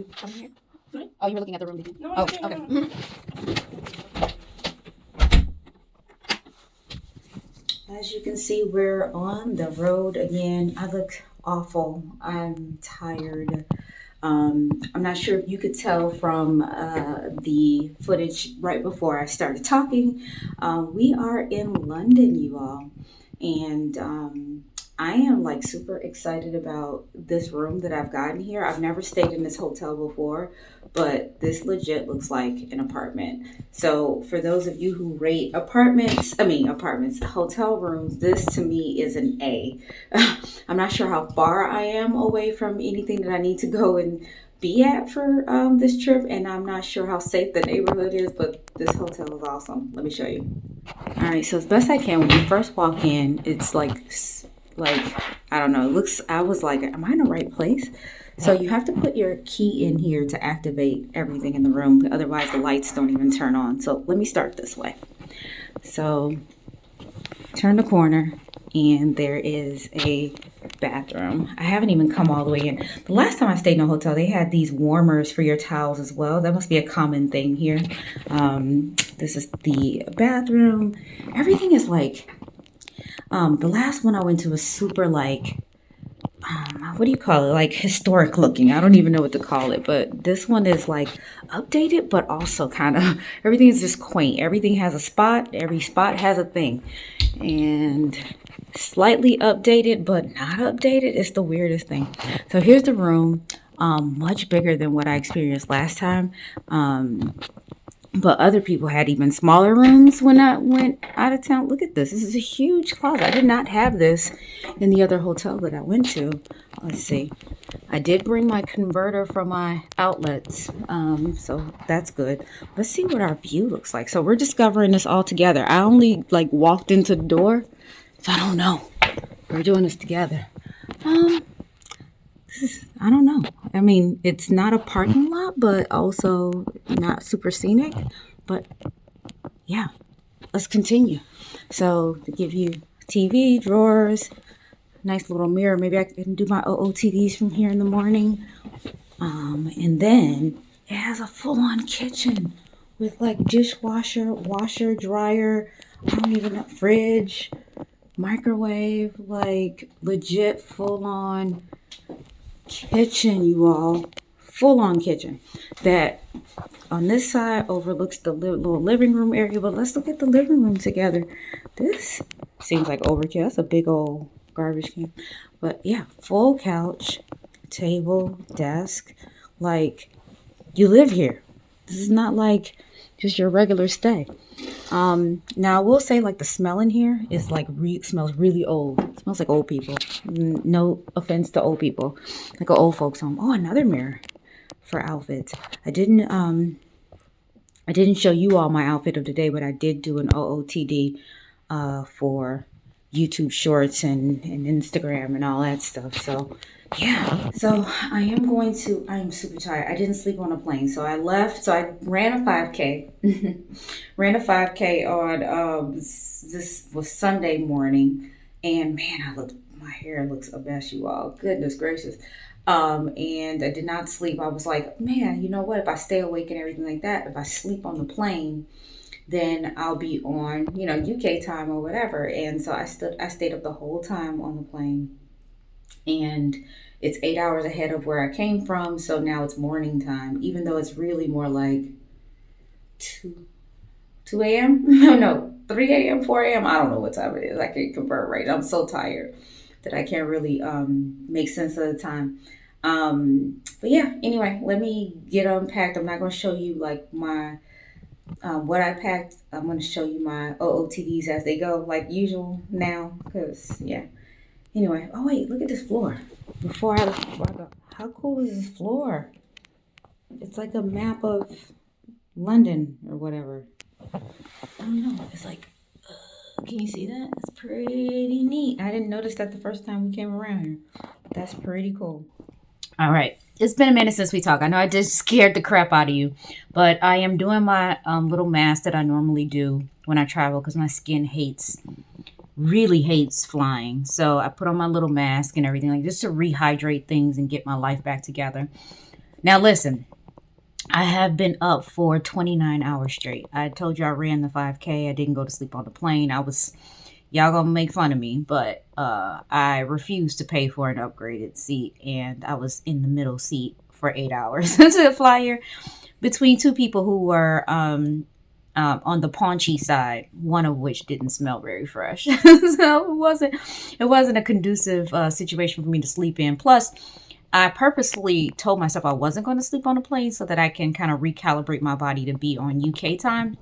you coming here? Sorry? Oh, you were looking at the room, did you? No, Oh, okay. okay. No. As you can see, we're on the road again. I look awful. I'm tired. I'm not sure if you could tell from the footage right before I started talking. We are in London, you all. And I am like super excited about this room that I've gotten here. I've never stayed in this hotel before, but this legit looks like an apartment. So for those of you who rate apartments, hotel rooms, this to me is an A. I'm not sure how far I am away from anything that I need to go and be at for this trip, and I'm not sure how safe the neighborhood is, but this hotel is awesome. Let me show you. All right, so as best I can, when you first walk in, it's like I don't know. It looks. I was like, am I in the right place? So you have to put your key in here to activate everything in the room. Otherwise, the lights don't even turn on. So let me start this way. So turn the corner, and there is a bathroom. I haven't even come all the way in. The last time I stayed in a hotel, they had these warmers for your towels as well. That must be a common thing here. This is the bathroom. Everything is like, the last one I went to was super like, what do you call it? Like historic looking. I don't even know what to call it, but this one is like updated, but also kind of everything is just quaint. Everything has a spot. Every spot has a thing, and slightly updated, but not updated. It's the weirdest thing. So here's the room. Much bigger than what I experienced last time. But other people had even smaller rooms when I went out of town. Look at this. This is a huge closet. I did not have this in the other hotel that I went to. Let's see. I did bring my converter from my outlets. So that's good. Let's see what our view looks like. So we're discovering this all together. I only like walked into the door, so I don't know. We're doing this together. I don't know. I mean, it's not a parking lot, but also not super scenic. But yeah, let's continue. So to give you TV, drawers, nice little mirror. Maybe I can do my OOTDs from here in the morning. And then it has a full-on kitchen with like dishwasher, washer, dryer, I don't even know, fridge, microwave, like legit full-on kitchen, you all. Full-on kitchen that on this side overlooks the little living room area. But let's look at the living room together. This seems like overkill. That's a big old garbage can. But yeah, full couch, table, desk. Like, you live here. This is not like just your regular stay. Now I will say, like, the smell in here is like smells really old. It smells like old people. No offense to old people, like an old folks home. Oh, another mirror for outfits. I didn't show you all my outfit of the day, but I did do an OOTD for YouTube Shorts and Instagram and all that stuff. So yeah, so I am super tired. I didn't sleep on a plane, so I left. So I ran a 5K, ran a 5K on this was Sunday morning, and man, my hair looks a mess, you all. Goodness gracious. And I did not sleep. I was like, man, you know what? If I stay awake and everything like that, if I sleep on the plane, then I'll be on, UK time or whatever. And so I stayed up the whole time on the plane, and it's 8 hours ahead of where I came from. So now it's morning time, even though it's really more like 2 a.m. No, 3 a.m., 4 a.m. I don't know what time it is. I can't convert right. I'm so tired that I can't really make sense of the time. But yeah, anyway, let me get unpacked. I'm not going to show you like my what I packed. I'm going to show you my OOTDs as they go, like usual now, because yeah. Anyway, oh wait, look at this floor. Before I go, how cool is this floor? It's like a map of London or whatever. I don't know. It's like, can you see that? It's pretty neat. I didn't notice that the first time we came around here. That's pretty cool. All right. It's been a minute since we talked. I know I just scared the crap out of you, but I am doing my little mask that I normally do when I travel because my skin really hates flying. So I put on my little mask and everything like just to rehydrate things and get my life back together. Now listen, I have been up for 29 hours straight. I told you I ran the 5K. I didn't go to sleep on the plane. Y'all gonna make fun of me, but I refused to pay for an upgraded seat, and I was in the middle seat for 8 hours to fly here between two people who were on the paunchy side, one of which didn't smell very fresh. So it wasn't a conducive situation for me to sleep in. Plus, I purposely told myself I wasn't going to sleep on the plane so that I can kind of recalibrate my body to be on UK time.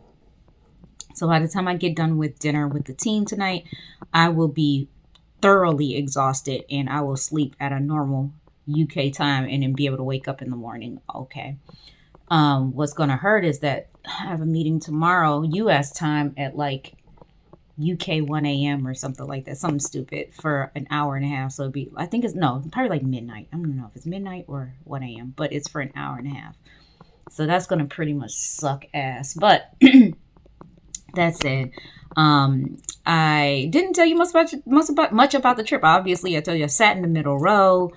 So by the time I get done with dinner with the team tonight, I will be thoroughly exhausted and I will sleep at a normal UK time and then be able to wake up in the morning. Okay. What's going to hurt is that I have a meeting tomorrow, US time, at like UK 1 a.m. or something like that. Something stupid for an hour and a half. So it'd be, I think it's, no, probably like midnight. I don't know if it's midnight or 1 a.m., but it's for an hour and a half. So that's going to pretty much suck ass. But that said, I didn't tell you much about the trip. Obviously, I told you I sat in the middle row.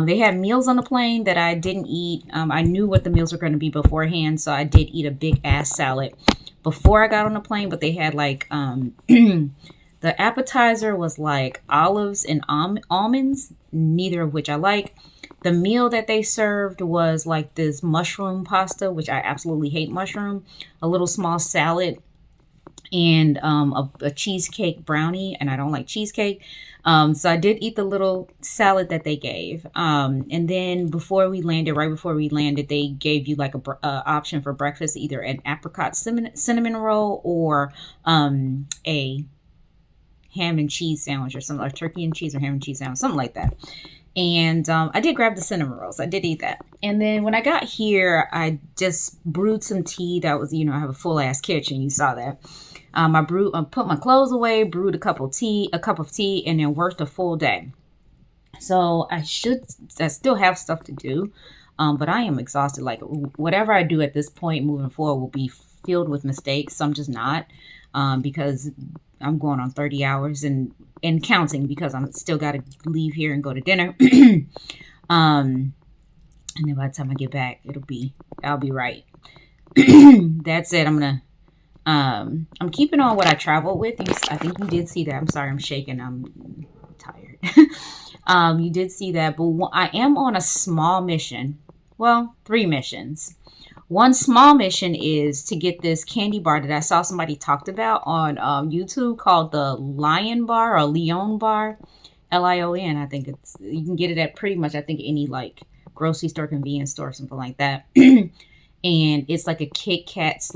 They had meals on the plane that I didn't eat. I knew what the meals were going to be beforehand, so I did eat a big ass salad before I got on the plane. But they had like the appetizer was like olives and almonds, neither of which I like. The meal that they served was like this mushroom pasta, which I absolutely hate mushroom. A little small salad and a cheesecake brownie, and I don't like cheesecake. So I did eat the little salad that they gave. And then right before we landed, they gave you like a option for breakfast, either an apricot cinnamon roll or a ham and cheese sandwich or something, like turkey and cheese or ham and cheese sandwich, something like that. And I did grab the cinnamon rolls. I did eat that. And then when I got here, I just brewed some tea. That was, I have a full ass kitchen. You saw that. I put my clothes away, brewed a cup of tea, and then worked a full day. So I still have stuff to do, but I am exhausted. Like whatever I do at this point moving forward will be filled with mistakes. So I'm just not, because I'm going on 30 hours and counting, because I'm still got to leave here and go to dinner. And then by the time I get back, I'll be right. That's it. I'm keeping on what I traveled with. I think you did see that. I'm sorry, I'm shaking. I'm tired. You did see that, but I am on a small mission. Well, 3 missions. One small mission is to get this candy bar that I saw somebody talked about on YouTube called the Lion Bar or Leon Bar, Lion. I think you can get it at pretty much, I think, any like grocery store, convenience store, something like that. And it's like a Kit Kat /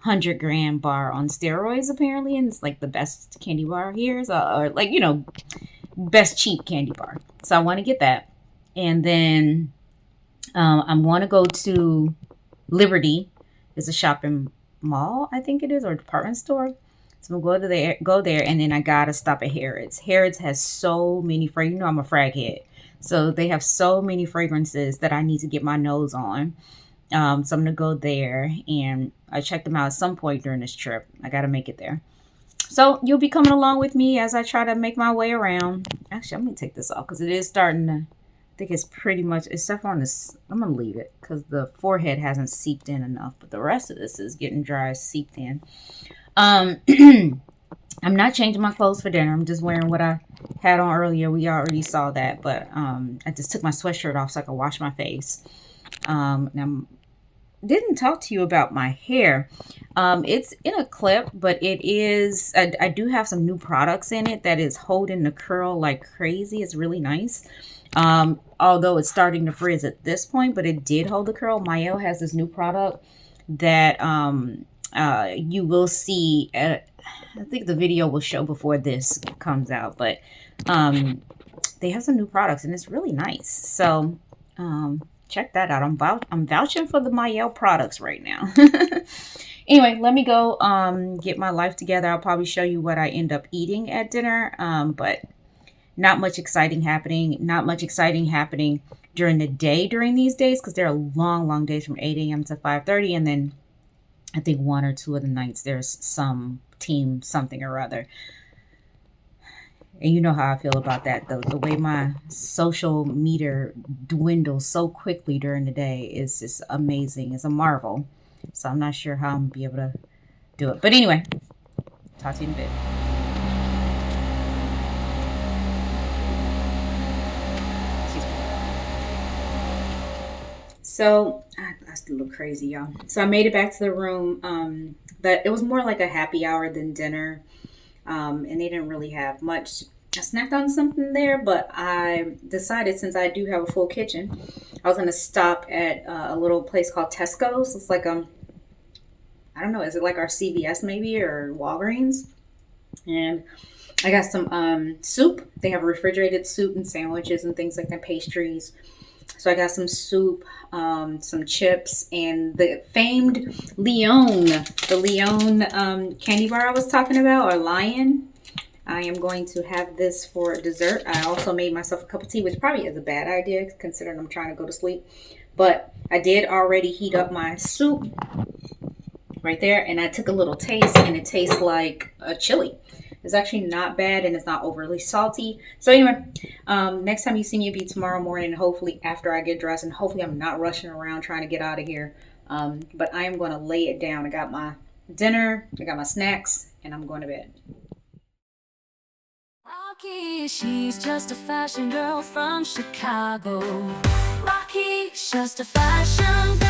100-gram bar on steroids, apparently, and it's like the best candy bar here, or like, best cheap candy bar. So I want to get that, and then I want to go to Liberty. It's a shopping mall, I think it is, or a department store. So I'm gonna go there, and then I gotta stop at Harrods. Harrods has so many I'm a frag head, so they have so many fragrances that I need to get my nose on. So I'm going to go there, and I checked them out at some point during this trip. I got to make it there. So you'll be coming along with me as I try to make my way around. Actually, I'm going to take this off because it is starting to, I think it's pretty much, except on this, I'm going to leave it because the forehead hasn't seeped in enough, but the rest of this is getting dry, seeped in. I'm not changing my clothes for dinner. I'm just wearing what I had on earlier. We already saw that, but I just took my sweatshirt off so I could wash my face. And didn't talk to you about my hair. It's in a clip, but it is, I do have some new products in it that is holding the curl like crazy. It's really nice. Although it's starting to frizz at this point, but it did hold the curl. Mael has this new product that you will see. I think the video will show before this comes out, but they have some new products and it's really nice. So check that out. I'm vouching for the Mael products right now. Anyway, let me go get my life together. I'll probably show you what I end up eating at dinner, but not much exciting happening. Not much exciting happening during the day during these days because they're long days from 8 a.m. to 5:30, and then I think 1 or 2 of the nights there's some team something or other. And you know how I feel about that. The way my social meter dwindles so quickly during the day is just amazing. It's a marvel. So I'm not sure how I'm gonna be able to do it. But anyway, talk to you in a bit. Excuse me. So that's a little crazy, y'all. So I made it back to the room. That it was more like a happy hour than dinner, and they didn't really have much. I snacked on something there, but I decided since I do have a full kitchen, I was gonna stop at a little place called Tesco's. It's like I don't know, is it like our CVS maybe or Walgreens? And I got some soup. They have refrigerated soup and sandwiches and things like that, pastries. So I got some soup, some chips, and the famed the Leon candy bar I was talking about, or Lion. I am going to have this for dessert. I also made myself a cup of tea, which probably is a bad idea considering I'm trying to go to sleep. But I did already heat up my soup right there, and I took a little taste, and it tastes like a chili. It's actually not bad, and it's not overly salty. So anyway, next time you see me, it'll be tomorrow morning, hopefully after I get dressed, and hopefully I'm not rushing around trying to get out of here. But I am going to lay it down. I got my dinner, I got my snacks, and I'm going to bed. Rocky, she's just a fashion girl from Chicago. Rocky, just a fashion girl.